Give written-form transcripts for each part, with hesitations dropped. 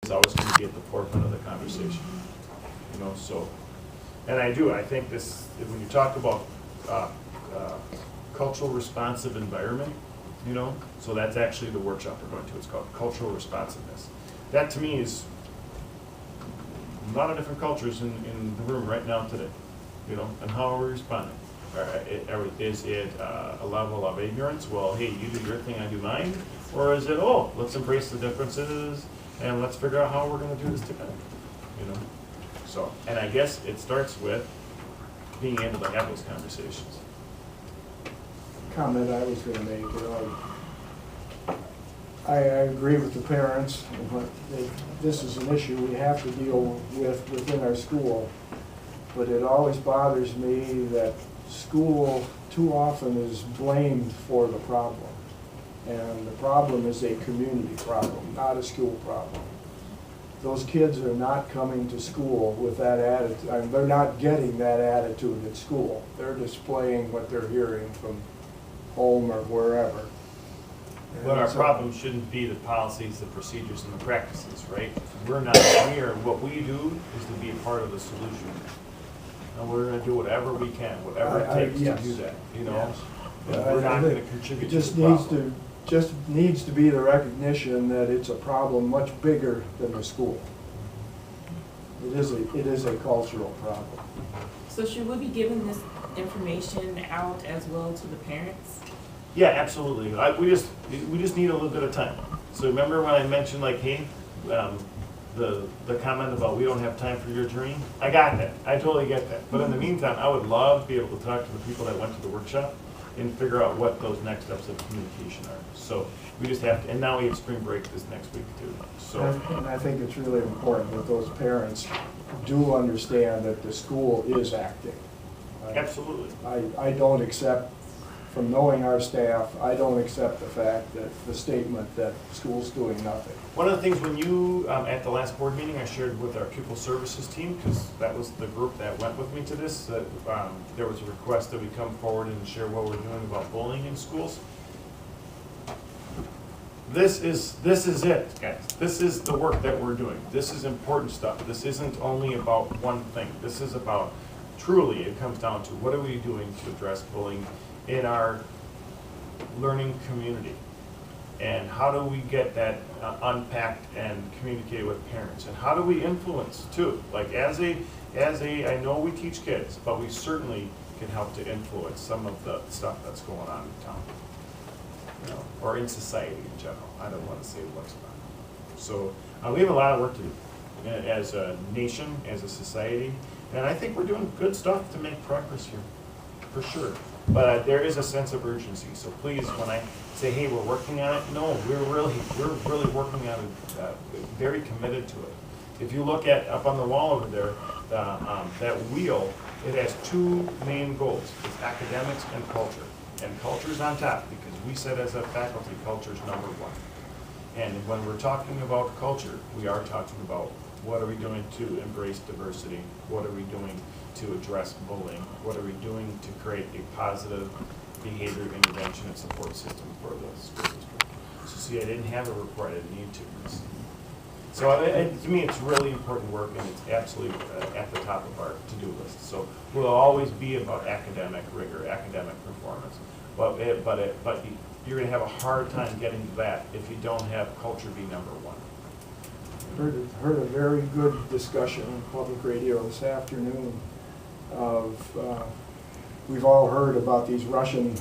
is always going to be at the forefront of the conversation. You know, so, and I think this, when you talk about cultural responsive environment, you know, so that's actually the workshop we're going to. It's called cultural responsiveness. That to me is a lot of different cultures in the room right now today, you know, and how are we responding? Is it a level of ignorance? Well, hey, you do your thing, I do mine. Or is it, oh, let's embrace the differences and let's figure out how we're going to do this together, you know? So, and I guess it starts with being able to have those conversations. Comment I was going to make, I agree with the parents, but this is an issue we have to deal with within our school. But it always bothers me that school too often is blamed for the problem. And the problem is a community problem, not a school problem. Those kids are not coming to school with that attitude. I mean, they're not getting that attitude at school. They're displaying what they're hearing from home or wherever. But our problem shouldn't be the policies, the procedures, and the practices, right? We're not here. What we do is to be a part of the solution. And we're going to do whatever we can, whatever it takes yes. to do that, you know? Yes. And we're not going to contribute to the problem. Just needs to be the recognition that it's a problem much bigger than the school. It is a cultural problem. So should we be giving this information out as well to the parents? Yeah, absolutely. We just need a little bit of time. So remember when I mentioned like, hey, the comment about we don't have time for your journey? I got that. I totally get that. But in the meantime, I would love to be able to talk to the people that went to the workshop and figure out what those next steps of communication are. So we just have to, and now we have spring break this next week too. So, And I think it's really important that those parents do understand that the school is acting. absolutely. I don't accept, from knowing our staff, I don't accept the fact that the statement that school's doing nothing. One of the things when you, at the last board meeting, I shared with our pupil services team, because that was the group that went with me to this, that there was a request that we come forward and share what we're doing about bullying in schools. This is it, guys. This is the work that we're doing. This is important stuff. This isn't only about one thing. This is about, truly, it comes down to what are we doing to address bullying in our learning community? And how do we get that unpacked and communicate with parents? And how do we influence too? Like I know we teach kids, but we certainly can help to influence some of the stuff that's going on in town, you know, or in society in general. I don't want to say what's not. So we have a lot of work to do as a nation, as a society, and I think we're doing good stuff to make progress here, for sure. But there is a sense of urgency. So please, when I say, hey, we're working on it, no, we're really working on it, very committed to it. If you look at up on the wall over there, that wheel, it has two main goals. It's academics and culture. And culture's on top because we said as a faculty, culture's number one. And when we're talking about culture, we are talking about what are we doing to embrace diversity? What are we doing to address bullying? What are we doing to create a positive behavior intervention and support system for the school district? So see, I didn't have a report, I didn't need to. So to me, it's really important work, and it's absolutely at the top of our to-do list. So we'll always be about academic rigor, academic performance. But you're going to have a hard time getting to that if you don't have culture be number one. Heard a very good discussion on public radio this afternoon of, we've all heard about these Russian,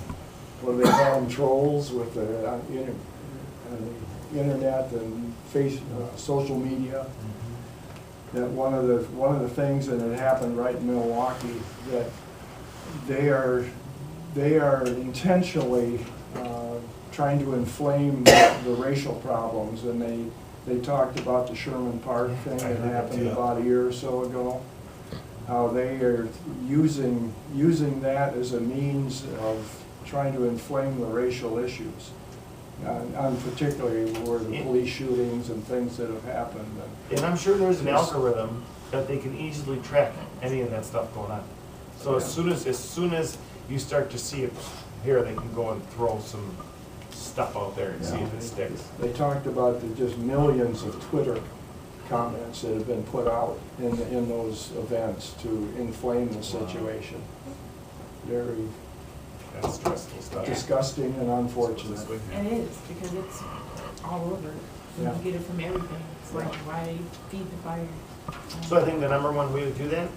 what do they call them, trolls with the internet and social media. That one of the things that had happened right in Milwaukee, that they are intentionally trying to inflame the racial problems, and they talked about the Sherman Park thing that happened about a year or so ago. How they are using that as a means of trying to inflame the racial issues, on particularly where the police shootings and things that have happened. And I'm sure there's an algorithm that they can easily track any of that stuff going on. So yeah. as soon as you start to see it here, they can go and throw some stuff out there and see if it sticks. They talked about just millions of Twitter comments that have been put out in those events to inflame the situation. Very That's stressful stuff. disgusting and unfortunate. And it is, because it's all over. Yeah. You get it from everything. It's like, why feed the fire? So I think the number one way to do that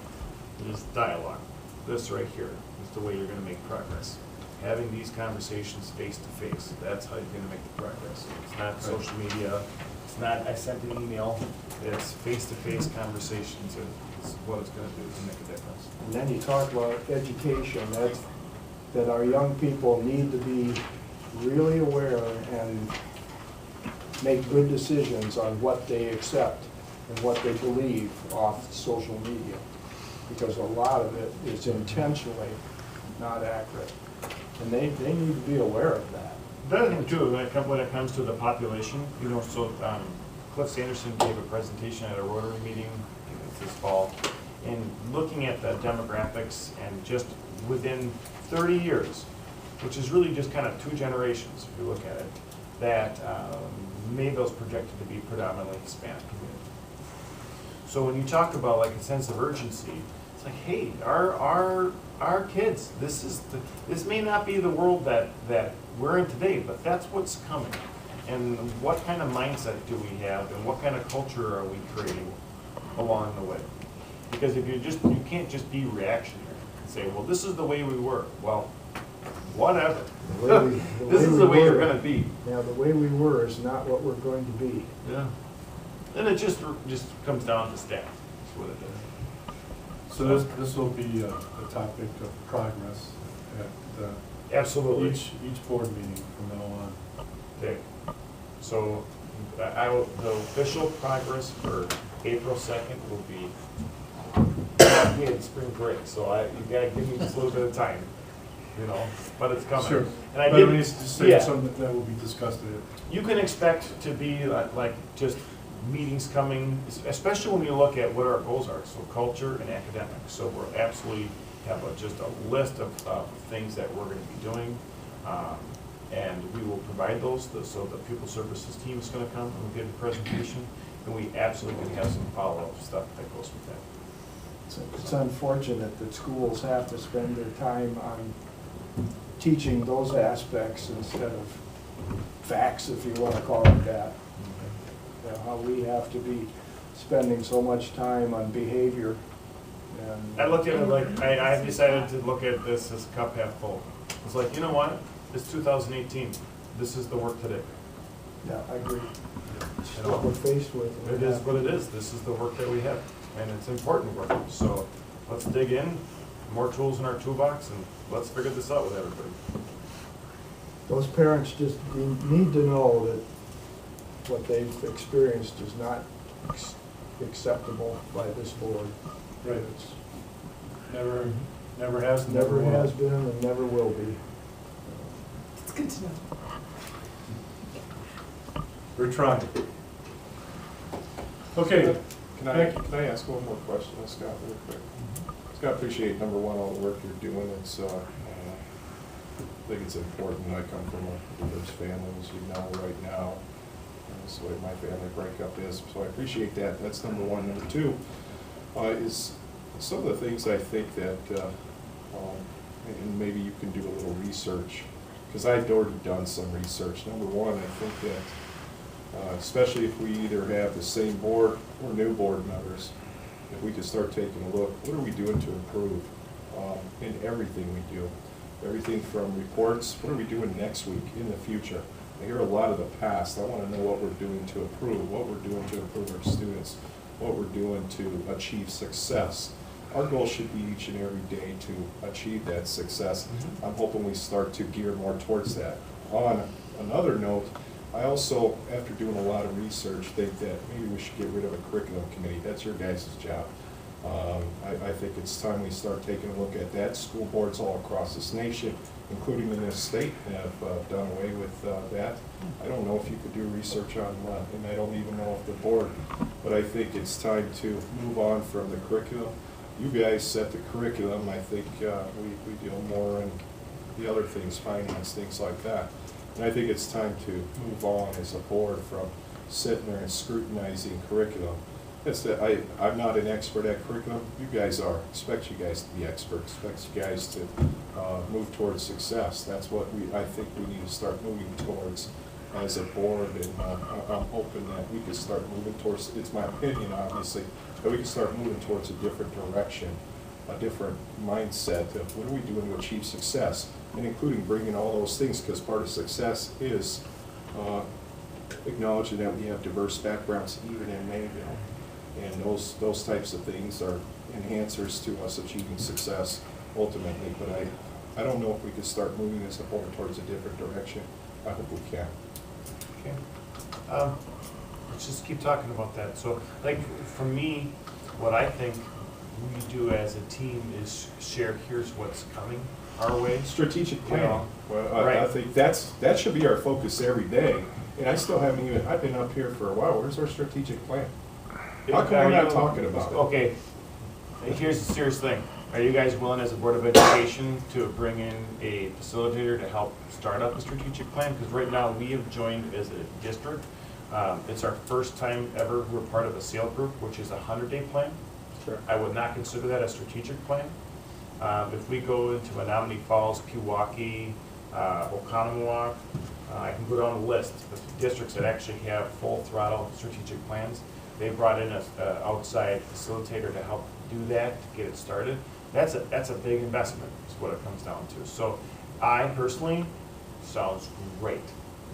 is dialogue. This right here is the way you're gonna make progress. Having these conversations face to face, that's how you're gonna make the progress. It's not social media, it's not, I sent an email, it's face to face conversations is what it's gonna do to make a difference. And then you talk about education, that our young people need to be really aware and make good decisions on what they accept and what they believe off social media. Because a lot of it is intentionally not accurate. And they need to be aware of that. The other thing too, when it comes to the population, you know, so Cliff Sanderson gave a presentation at a Rotary meeting this fall, in looking at the demographics and just within 30 years, which is really just kind of 2 generations, if you look at it, that Mayville's projected to be predominantly Hispanic community. So when you talk about like a sense of urgency, it's like, hey, our kids, this may not be the world that we're in today, but that's what's coming. And what kind of mindset do we have, and what kind of culture are we creating along the way? Because if you can't just be reactionary and say, well, this is the way we were. Well, whatever. This is the way you're gonna be. Yeah, the way we were is not what we're going to be. Yeah. And it just comes down to staff. That's what it is. So this will be a topic of progress at Absolutely. each board meeting from now on. Okay. So the official progress for April 2nd will be we had spring break, so you gotta give me just a little bit of time, you know, but it's coming. Sure. And I But did, it needs to say yeah. something that will be discussed at. You can expect to be like just meetings coming, especially when you look at what our goals are, so culture and academics. So we're absolutely have just a list of things that we're gonna be doing. And we will provide those, so the pupil services team is gonna come and we'll give a presentation. And we absolutely have some follow-up stuff that goes with that. It's unfortunate that schools have to spend their time on teaching those aspects instead of facts, if you want to call it that. You know, how we have to be spending so much time on behavior. I And look at it like, I decided to look at this as cup half full. It's like, you know what, it's 2018, this is the work today. yeah, I agree. It's You know, what we're faced with. It is what it is, this is the work that we have, and it's important work. So let's dig in, more tools in our toolbox, and let's figure this out with everybody. Those parents just need to know that what they've experienced is not acceptable by this board. Right. It's Never has. never will. has been and never will be. It's good to know. We're trying. Okay. Can I ask one more question, Scott, real quick? Scott, appreciate, number one, all the work you're doing. It's, I think it's important. I come from a diverse family, as you know, right now. And that's the way my family breakup is, so I appreciate that. That's number one. Number two is some of the things I think that, and maybe you can do a little research, because I've already done some research. Number one, I think that especially if we either have the same board or new board members, if we could start taking a look, what are we doing to improve in everything we do? Everything from reports, what are we doing next week, in the future? I hear a lot of the past. I want to know what we're doing to improve, what we're doing to improve our students, what we're doing to achieve success. Our goal should be each and every day to achieve that success. I'm hoping we start to gear more towards that. On another note, I also, after doing a lot of research, think that maybe we should get rid of a curriculum committee. That's your guys' job. I think it's time we start taking a look at that. School boards all across this nation, including in this state, have done away with that. I don't know if you could do research on, and I don't even know if the board, but I think it's time to move on from the curriculum. You guys set the curriculum. I think we deal more in the other things, finance, things like that. And I think it's time to move on as a board from sitting there and scrutinizing curriculum I'm not an expert at curriculum, you guys are. Expect you guys to be experts, expect you guys to move towards success. That's what I think we need to start moving towards as a board, and I'm hoping that we can start moving towards, it's my opinion obviously, that we can start moving towards a different direction, a different mindset of what are we doing to achieve success, and including bringing all those things, because part of success is acknowledging that we have diverse backgrounds even in Mayville. And those types of things are enhancers to us achieving success ultimately. But I don't know if we could start moving as a board towards a different direction. I hope we can. Okay. Let's just keep talking about that. So, like, for me, what I think we do as a team is share, here's what's coming our way. Strategic You planning. know, Well, I right. think that should be our focus every day. And I still haven't even, I've been up here for a while. Where's our strategic plan? How come we're not talking about it? Okay, here's the serious thing. Are you guys willing as a Board of Education to bring in a facilitator to help start up a strategic plan? Because right now, we have joined as a district. It's our first time ever we're part of a SAIL group, which is a 100-day plan. Sure. I would not consider that a strategic plan. If we go into Menominee Falls, Pewaukee, Oconomowoc, I can go down the list of districts that actually have full throttle strategic plans. They brought in an outside facilitator to help do that, to get it started. That's a big investment, is what it comes down to. So I personally, sounds great,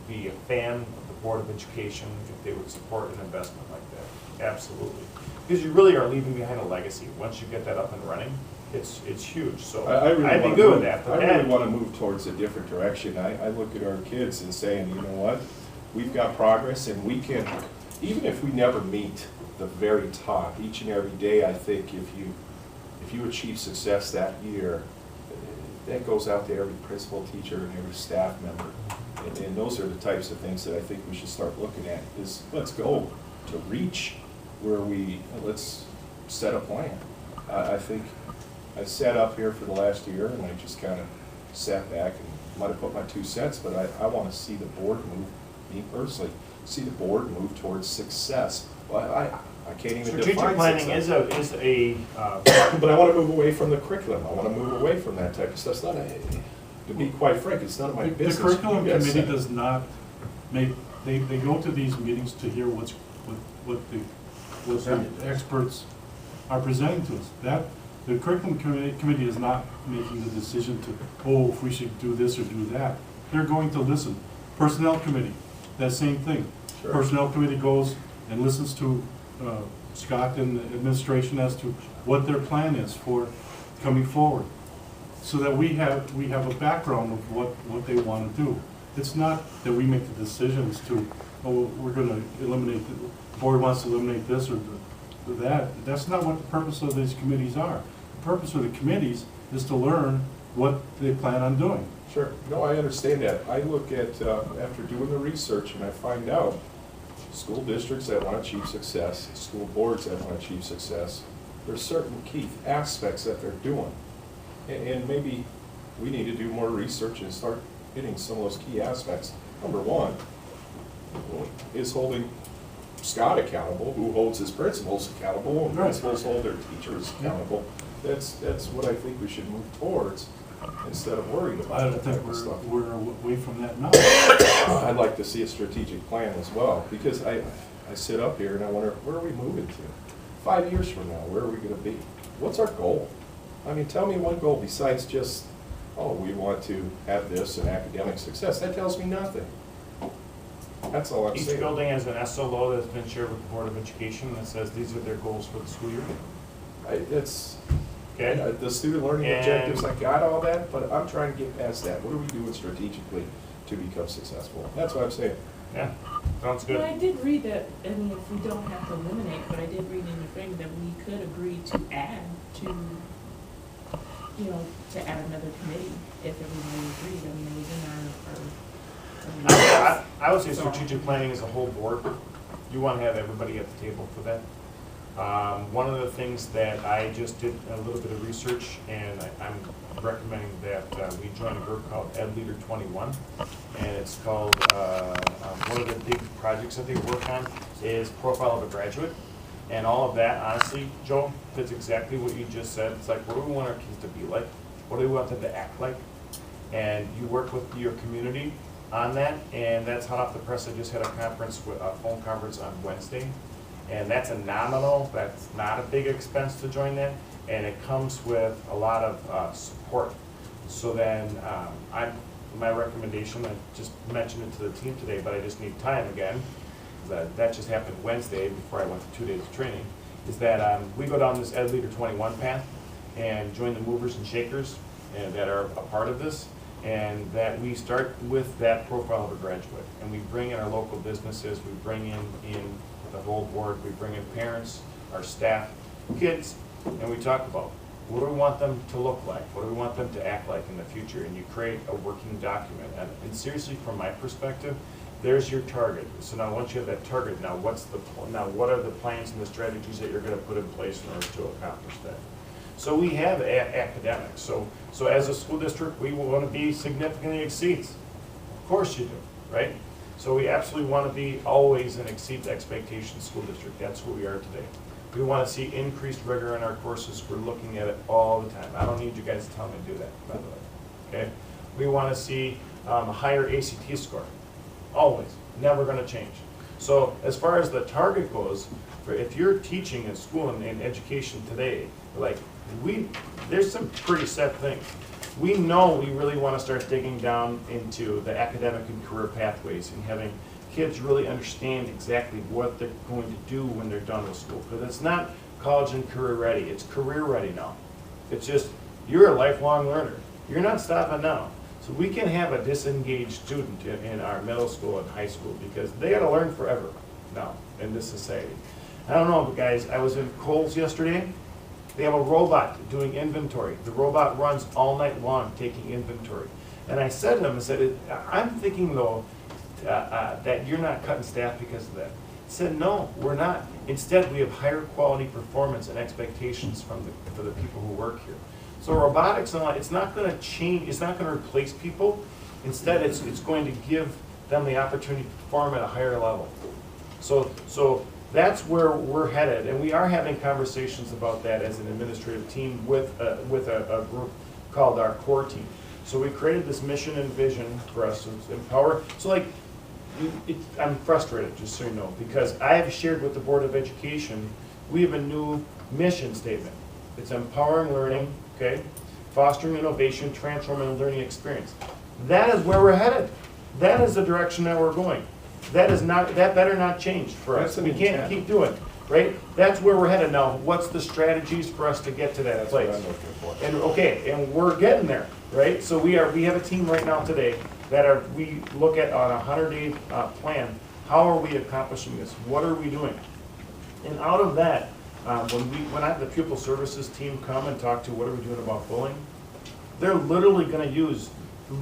be a fan of the Board of Education if they would support an investment like that, absolutely. Because you really are leaving behind a legacy. Once you get that up and running, it's huge, so I'd be good with that. But I really want to move towards a different direction. I look at our kids and saying, you know what, we've got progress, and we can, even if we never meet the very top, each and every day, I think if you achieve success that year, that goes out to every principal, teacher, and every staff member. And those are the types of things that I think we should start looking at, is let's go to reach where let's set a plan. I think I sat up here for the last year and I just kind of sat back and might have put my 2 cents, but I want to see the board move, me personally, see the board move towards success. Well, I can't even strategic define planning success. is a But I want to move away from the curriculum. I want to move away from that type of stuff. It's not to be quite frank, it's none of my The business. curriculum You guys committee said it. does not make, they go to these meetings to hear what the experts are presenting to us. The curriculum committee is not making the decision to, oh, if we should do this or do that. They're going to listen. Personnel committee, that same thing. Sure. Personnel committee goes and listens to Scott and the administration as to what their plan is for coming forward, so that we have a background of what they want to do. It's not that we make the decisions to, oh, we're going to eliminate, the board wants to eliminate this or that. That's not what the purpose of these committees are. The purpose of the committees is to learn what they plan on doing. Sure. No, I understand that. I look at, after doing the research, and I find out school districts that want to achieve success, school boards that want to achieve success, there's certain key aspects that they're doing. And maybe we need to do more research and start hitting some of those key aspects. Number one is holding Scott accountable, who holds his principals accountable, and Right. principals hold their teachers accountable. That's what I think we should move towards, instead of worrying about I don't that think type of stuff. we're away from that now. I'd like to see a strategic plan as well, because I sit up here and I wonder, where are we moving to? 5 years from now, where are we gonna be? What's our goal? I mean, tell me one goal besides just, oh, we want to have this and academic success. That tells me nothing. That's all I'm Each saying. building has an SLO that's been shared with the Board of Education that says these are their goals for the school year. It's, Okay? the student learning And- objectives, I got all that, but I'm trying to get past that. What are we doing strategically to become successful? That's what I'm saying. Yeah, sounds good. Well, I did read that, I mean, if we don't have to eliminate, but I did read in the thing that we could agree to add to, you know, to add another committee if everybody agreed. I mean, it was in our I would say strategic planning as a whole board, you want to have everybody at the table for that. One of the things that I just did a little bit of research, and I'm recommending that we join a group called Ed Leader 21, and it's called, one of the big projects that they work on is Profile of a Graduate. And all of that, honestly, Joe, fits exactly what you just said. It's like, what do we want our kids to be like? What do we want them to act like? And you work with your community on that, and that's hot off the press. I just had a conference, a phone conference on Wednesday, and that's a nominal, that's not a big expense to join that, and it comes with a lot of support. So then, my recommendation, I just mentioned it to the team today, but I just need time again, that just happened Wednesday before I went to 2 days of training, is that we go down this Ed Leader 21 path and join the movers and shakers that are a part of this, and that we start with that profile of a graduate. And we bring in our local businesses, we bring in the whole board, we bring in parents, our staff, kids, and we talk about what do we want them to look like? What do we want them to act like in the future? And you create a working document. And seriously, from my perspective, there's your target. So now once you have that target, now what are the plans and the strategies that you're going to put in place in order to accomplish that? So we have academics. So as a school district, we want to be significantly exceeds. Of course you do, right? So we absolutely want to be always an exceeds expectations school district. That's who we are today. We want to see increased rigor in our courses. We're looking at it all the time. I don't need you guys to tell me to do that, by the way. Okay? We want to see a higher ACT score. Always. Never going to change. So as far as the target goes, if you're teaching in school and in education today, like there's some pretty set things. We know we really want to start digging down into the academic and career pathways and having kids really understand exactly what they're going to do when they're done with school. Because it's not college and career ready, it's career ready now. It's just, you're a lifelong learner. You're not stopping now. So we can have a disengaged student in our middle school and high school because they got to learn forever now in this society. I don't know, but guys, I was in Kohl's yesterday. They have a robot doing inventory. The robot runs all night long taking inventory. And I said to them, I said, I'm thinking though, that you're not cutting staff because of that. I said, no, we're not. Instead, we have higher quality performance and expectations for the people who work here. So robotics, it's not going to change, it's not going to replace people. Instead, it's going to give them the opportunity to perform at a higher level. So that's where we're headed, and we are having conversations about that as an administrative team with a group called our core team. So we created this mission and vision for us to empower. So like, I'm frustrated, just so you know, because I have shared with the Board of Education, we have a new mission statement. It's empowering learning, okay, fostering innovation, transforming the learning experience. That is where we're headed. That is the direction that we're going. That better not change for us. We can't keep doing, right? That's where we're headed now. What's the strategies for us to get to that place? That's what I'm looking for. And okay, and we're getting there, right? So we have a team right now today that we look at on a 100-day plan. How are we accomplishing this? What are we doing? And out of that, when I have the pupil services team come and talk to what are we doing about bullying, they're literally going to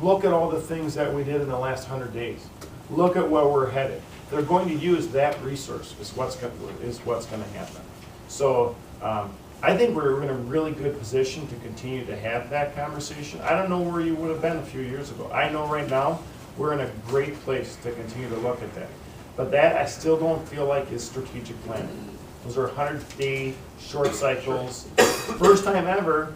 look at all the things that we did in the last 100 days. Look at where we're headed. They're going to use that resource is what's going to happen. So I think we're in a really good position to continue to have that conversation. I don't know where you would have been a few years ago. I know right now we're in a great place to continue to look at that. But that I still don't feel like is strategic planning. Those are 100-day short cycles. First time ever.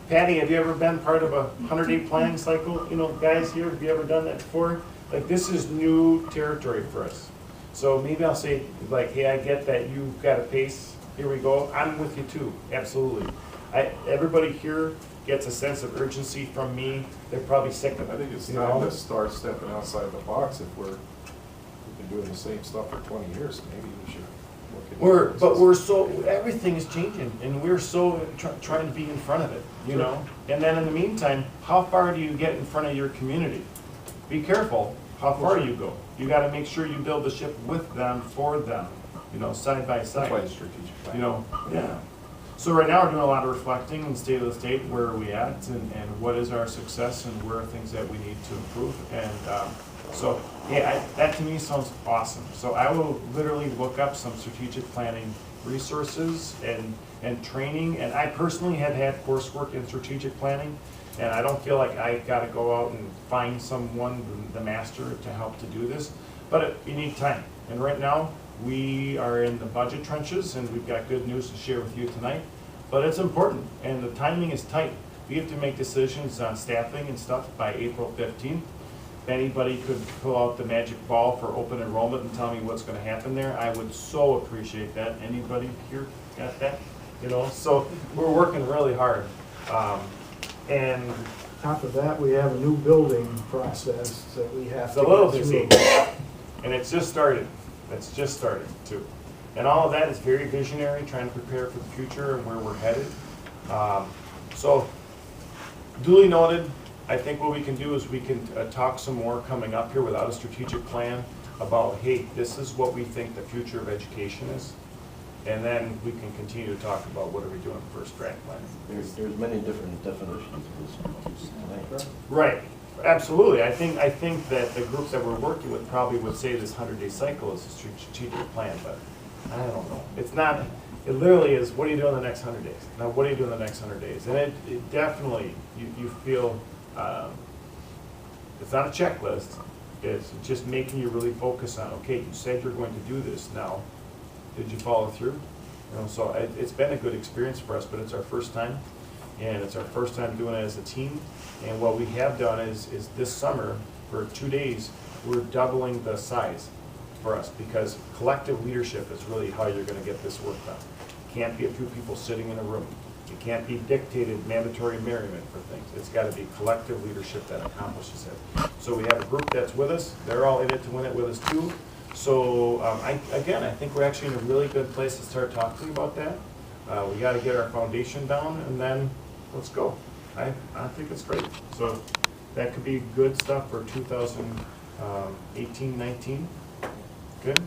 Patty, have you ever been part of a 100-day planning cycle? You know, guys here, have you ever done that before? Like, this is new territory for us. So maybe I'll say, like, hey, I get that you've got a pace. Here we go. I'm with you too, absolutely. Everybody here gets a sense of urgency from me. They're probably sick of it. I think it's time to start stepping outside the box. If we've been doing the same stuff for 20 years, maybe we should look at everything is changing, and we're so trying to be in front of it, you know? And then in the meantime, how far do you get in front of your community? Be careful how far you go. You gotta make sure you build the ship with them, for them, you know, side by side. That's why it's strategic planning. You know, yeah. So right now we're doing a lot of reflecting and state of the state, where are we at, and what is our success, and where are things that we need to improve. And so, yeah, that to me sounds awesome. So I will literally look up some strategic planning resources and training, and I personally have had coursework in strategic planning, and I don't feel like I gotta go out and find someone, the master, to help to do this, but you need time. And right now, We are in the budget trenches, and we've got good news to share with you tonight. But it's important, and the timing is tight. We have to make decisions on staffing and stuff by April 15th. If anybody could pull out the magic ball for open enrollment and tell me what's gonna happen there, I would so appreciate that. Anybody here got that? You know, so we're working really hard. And Top of that, we have a new building process that we have it's to a little get busy, through. and it's just started. It's just started too. And all of that is very visionary, trying to prepare for the future and where we're headed. So duly noted, I think what we can do is we can talk some more coming up here without a strategic plan about, hey, this is what we think the future of education is. And then we can continue to talk about what are we doing for strat plan. There's many different definitions of this tonight. Right, absolutely. I think that the group that we're working with probably would say this 100-day cycle is a strategic plan, but I don't know. It's not, it literally is, what are you doing the next 100 days? Now, what are you doing the next 100 days? And it definitely, you feel, it's not a checklist. It's just making you really focus on, okay, you said you're going to do this now. Did you follow through? You know, so it's been a good experience for us, but it's our first time, and it's our first time doing it as a team. And what we have done is this summer, for 2 days, we're doubling the size for us, because collective leadership is really how you're gonna get this work done. It can't be a few people sitting in a room. It can't be dictated mandatory merriment for things. It's gotta be collective leadership that accomplishes it. So we have a group that's with us. They're all in it to win it with us too. So, I think we're actually in a really good place to start talking about that. We gotta get our foundation down, and then let's go. I think it's great. So that could be good stuff for 2018-19. Good?